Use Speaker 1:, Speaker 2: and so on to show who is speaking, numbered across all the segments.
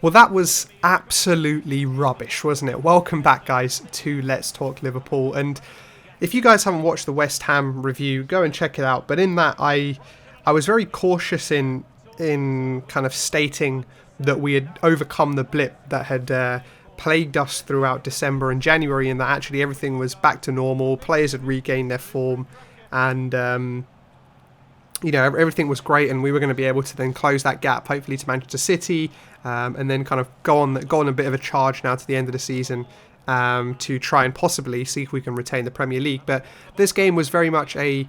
Speaker 1: Well, that was absolutely rubbish, wasn't it? Welcome back, guys, to Let's Talk Liverpool. And if you guys haven't watched the West Ham review, go and check it out. But in that, I was very cautious in kind of stating that we had overcome the blip that had plagued us throughout December and January, and that actually everything was back to normal. Players had regained their form, and everything was great, and we were going to be able to then close that gap, hopefully to Manchester City, and then kind of go on a bit of a charge now to the end of the season to try and possibly see if we can retain the Premier League. But this game was very much a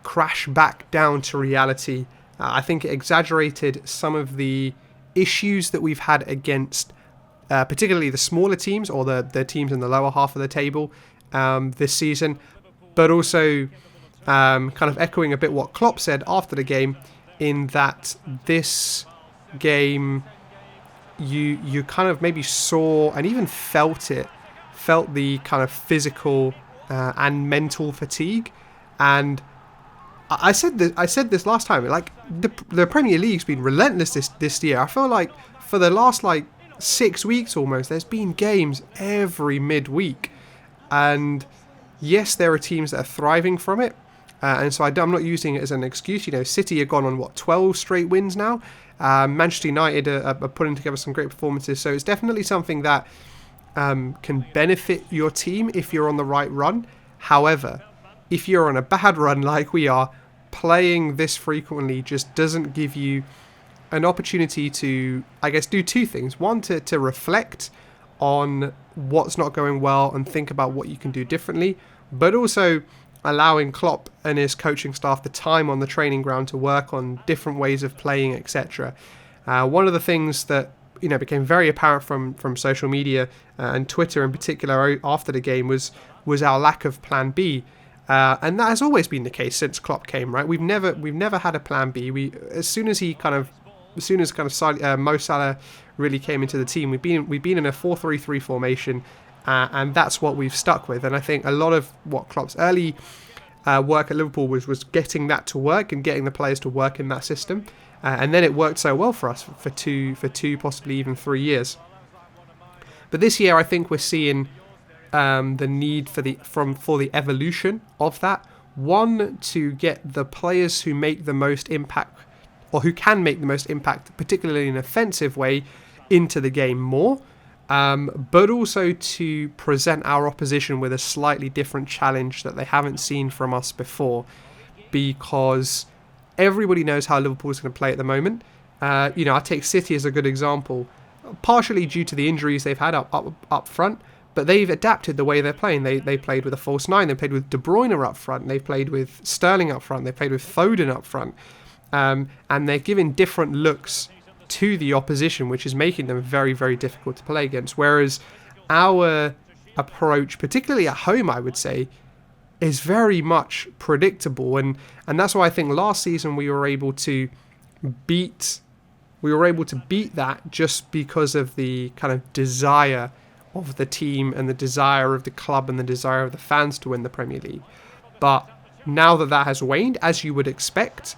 Speaker 1: crash back down to reality. I think it exaggerated some of the issues that we've had against particularly the smaller teams or the teams in the lower half of the table this season, but also kind of echoing a bit what Klopp said after the game, in that this game you kind of maybe saw and even felt the kind of physical and mental fatigue. And I said this last time, like the Premier League's been relentless this year. I feel like for the last 6 weeks almost, there's been games every midweek, and yes, there are teams that are thriving from it, and so I'm not using it as an excuse. City have gone on 12 straight wins now. Manchester United are putting together some great performances, so it's definitely something that can benefit your team if you're on the right run. However, if you're on a bad run like we are, playing this frequently just doesn't give you an opportunity to, I guess, do two things. One, to reflect on what's not going well and think about what you can do differently, but also allowing Klopp and his coaching staff the time on the training ground to work on different ways of playing, etc. One of the things that became very apparent from social media and Twitter in particular after the game was our lack of Plan B, and that has always been the case since Klopp came. Right, we've never had a Plan B. As soon as Mo Salah really came into the team, we've been in a 4-3-3 formation. And that's what we've stuck with. And I think a lot of what Klopp's early work at Liverpool was getting that to work and getting the players to work in that system. And then it worked so well for us for two, possibly even 3 years. But this year, I think we're seeing the need for the evolution of that. One, to get the players who make the most impact, or who can make the most impact, particularly in an offensive way, into the game more. But also to present our opposition with a slightly different challenge that they haven't seen from us before, because everybody knows how Liverpool is going to play at the moment. I take City as a good example, partially due to the injuries they've had up front, but they've adapted the way they're playing. They played with a false nine, they played with De Bruyne up front, they played with Sterling up front, they played with Foden up front, and they're giving different looks to the opposition, which is making them very, very difficult to play against. Whereas our approach, particularly at home, I would say, is very much predictable, and that's why I think last season we were able to beat that, just because of the kind of desire of the team and the desire of the club and the desire of the fans to win the Premier League. But now that has waned, as you would expect,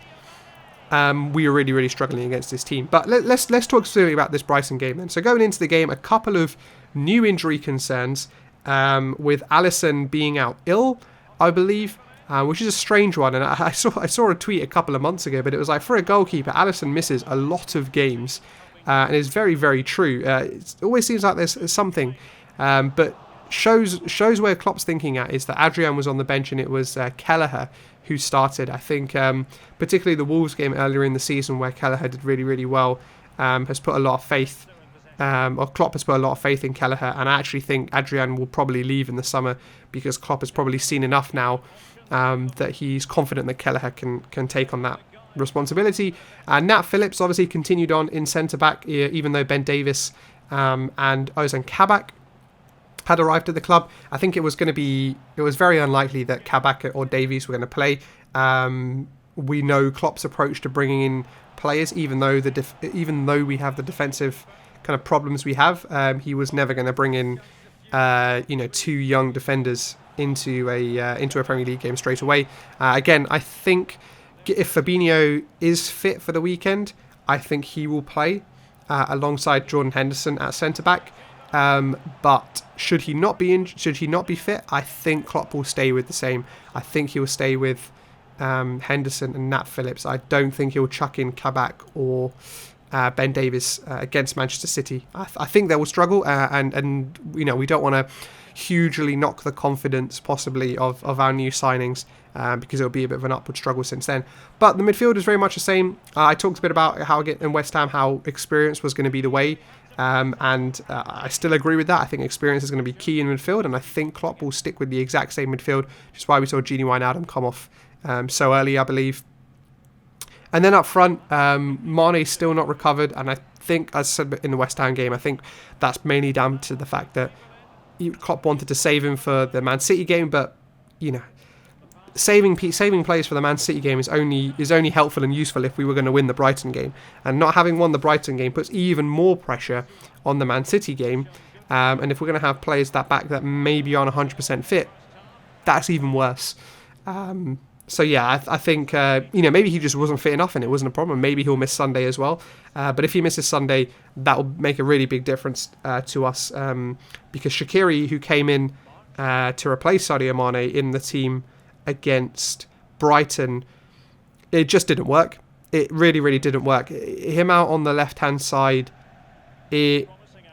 Speaker 1: we are really, really struggling against this team. But let's talk specifically about this Brighton game then. So going into the game, a couple of new injury concerns, with Alisson being out ill, I believe, which is a strange one. And I saw a tweet a couple of months ago, but it was like, for a goalkeeper, Alisson misses a lot of games, and it's very, very true. It always seems like there's something, but shows where Klopp's thinking at is that Adrian was on the bench and it was Kelleher who started. I think particularly the Wolves game earlier in the season, where Kelleher did really, really well, has put a lot of faith, or Klopp has put a lot of faith in Kelleher, and I actually think Adrian will probably leave in the summer, because Klopp has probably seen enough now that he's confident that Kelleher can take on that responsibility. Nat Phillips obviously continued on in centre-back, even though Ben Davies and Ozan Kabak had arrived at the club. I think it was very unlikely that Kabak or Davies were going to play. We know Klopp's approach to bringing in players, even though we have the defensive kind of problems we have, he was never going to bring in two young defenders into a Premier League game straight away. Again, I think if Fabinho is fit for the weekend, I think he will play. alongside Jordan Henderson at centre back. But should he not be fit, I think Klopp will stay with the same. I think he will stay with Henderson and Nat Phillips. I don't think he'll chuck in Kabak or Ben Davies against Manchester City. I think they will struggle, and we don't want to hugely knock the confidence possibly of our new signings, because it'll be a bit of an upward struggle since then. But the midfield is very much the same. I talked a bit about how in West Ham how experience was going to be the way. And I still agree with that. I think experience is going to be key in midfield, and I think Klopp will stick with the exact same midfield, which is why we saw Gini Wijnaldum come off so early, I believe. And then up front, Mane's still not recovered, and I think, as I said in the West Ham game, I think that's mainly down to the fact that Klopp wanted to save him for the Man City game, but saving players for the Man City game is only helpful and useful if we were going to win the Brighton game, and not having won the Brighton game puts even more pressure on the Man City game, and if we're going to have players that maybe aren't 100% fit, that's even worse. So yeah, I think maybe he just wasn't fit enough and it wasn't a problem. Maybe he'll miss Sunday as well, but if he misses Sunday, that will make a really big difference to us, because Shaqiri, who came in to replace Sadio Mane in the team against Brighton, it just didn't work. It really, really didn't work. Him out on the left-hand side, the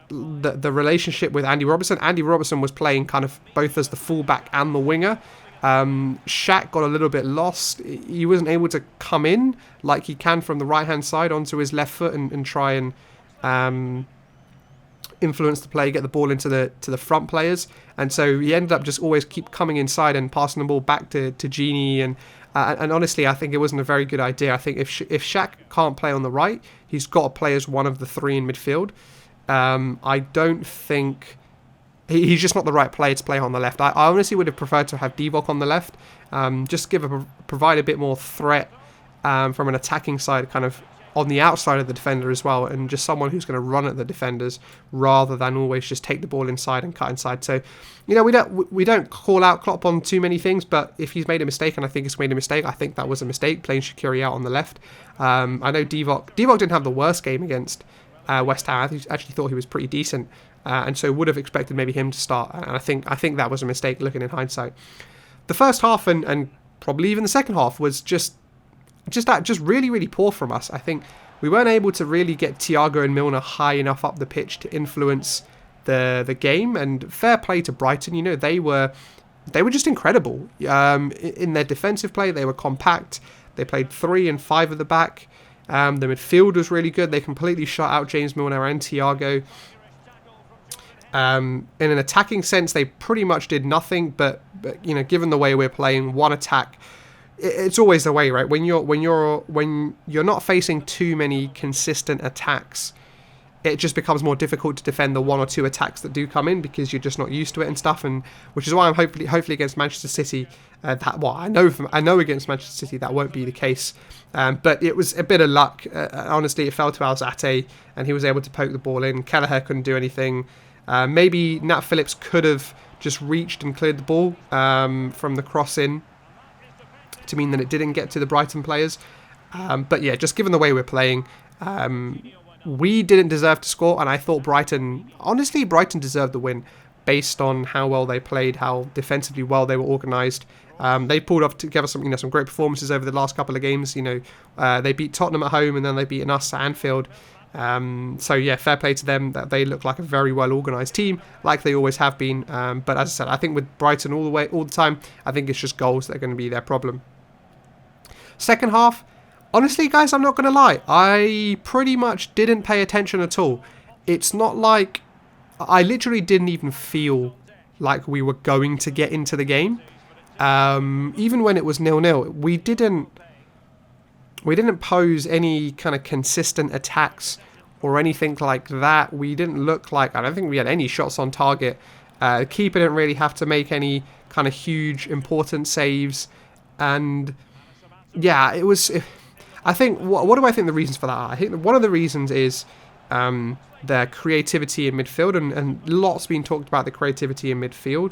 Speaker 1: relationship with Andy Robertson was playing kind of both as the fullback and the winger. Shaq got a little bit lost. He wasn't able to come in like he can from the right-hand side onto his left foot and try and influence the play, get the ball into the front players, and so he ended up just always keep coming inside and passing the ball back to Gini, and honestly, I think it wasn't a very good idea. I think if Shaq can't play on the right, he's got to play as one of the three in midfield. I don't think he's just not the right player to play on the left. I honestly would have preferred to have Divock on the left, just provide a bit more threat from an attacking side, kind of on the outside of the defender as well, and just someone who's going to run at the defenders rather than always just take the ball inside and cut inside. So, we don't call out Klopp on too many things, but if he's made a mistake, and I think he's made a mistake, I think that was a mistake, playing Shaqiri out on the left. I know Divock didn't have the worst game against West Ham. I actually thought he was pretty decent, and so would have expected maybe him to start, and I think that was a mistake looking in hindsight. The first half and probably even the second half was just really, really poor from us. I think we weren't able to really get Thiago and Milner high enough up the pitch to influence the game, and fair play to Brighton. They were just incredible in their defensive play. They were compact. They played 3 and 5 at the back. The midfield was really good. They completely shut out James Milner and Thiago. In an attacking sense, they pretty much did nothing, but given the way we're playing, one attack, it's always the way, right? When you're not facing too many consistent attacks, it just becomes more difficult to defend the 1 or 2 attacks that do come in, because you're just not used to it and stuff. And which is why I'm hopefully against Manchester City, I know against Manchester City that won't be the case. But it was a bit of luck. Honestly, it fell to Alzate, and he was able to poke the ball in. Kelleher couldn't do anything. Maybe Nat Phillips could have just reached and cleared the ball from the cross in, to mean that it didn't get to the Brighton players. But yeah, just given the way we're playing, we didn't deserve to score, and I thought Brighton deserved the win based on how well they played, how defensively well they were organised. They pulled off together some great performances over the last couple of games. They beat Tottenham at home, and then they beaten us at Anfield. So yeah, fair play to them. That they look like a very well organised team, like they always have been. But as I said, I think with Brighton all the time, I think it's just goals that are going to be their problem. Second half, honestly, guys, I'm not going to lie, I pretty much didn't pay attention at all. It's not like I literally didn't even feel like we were going to get into the game. Even when it was 0-0, we didn't pose any kind of consistent attacks or anything like that. We didn't look like, I don't think we had any shots on target. Keeper didn't really have to make any kind of huge important saves, and yeah, it was. I think what do I think the reasons for that are? I think one of the reasons is their creativity in midfield, and lots been talked about the creativity in midfield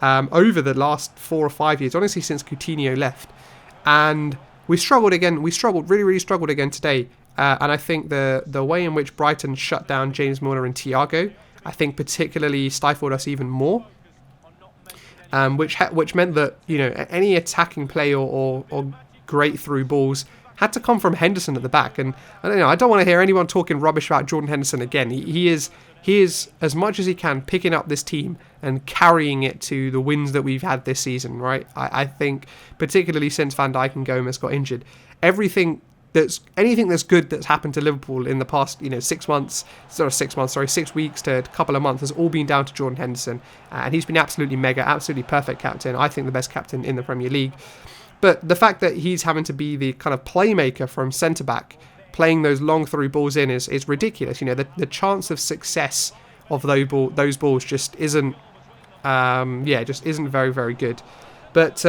Speaker 1: over the last 4 or 5 years, honestly since Coutinho left, and we struggled again. We struggled, really, really struggled again today. And I think the way in which Brighton shut down James Milner and Thiago, I think particularly stifled us even more. Which meant that, you know, any attacking play or great through balls had to come from Henderson at the back. And I don't want to hear anyone talking rubbish about Jordan Henderson again. He is as much as he can picking up this team and carrying it to the wins that we've had this season, right? I think particularly since Van Dijk and Gomez got injured, anything that's good that's happened to Liverpool in the past, 6 weeks to a couple of months has all been down to Jordan Henderson, and he's been absolutely mega, absolutely perfect captain. I think the best captain in the Premier League. But the fact that he's having to be the kind of playmaker from centre back, playing those long through balls in is ridiculous. The chance of success of those balls just isn't very, very good. But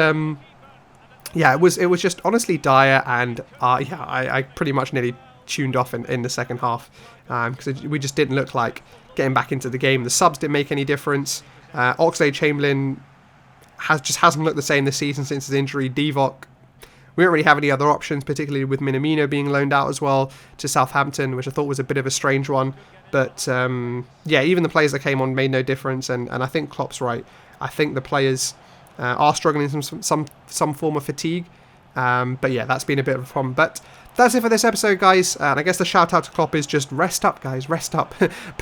Speaker 1: it was just honestly dire, and I pretty much nearly tuned off in the second half because we just didn't look like getting back into the game. The subs didn't make any difference. Oxlade-Chamberlain hasn't looked the same this season since his injury. Divock, we don't really have any other options, particularly with Minamino being loaned out as well to Southampton, which I thought was a bit of a strange one. But even the players that came on made no difference, and I think Klopp's right. I think the players are struggling from some form of fatigue. But yeah, that's been a bit of a problem. But that's it for this episode, guys. And I guess the shout out to Klopp is just rest up, guys, rest up.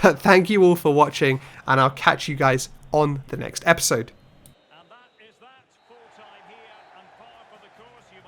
Speaker 1: But thank you all for watching, and I'll catch you guys on the next episode.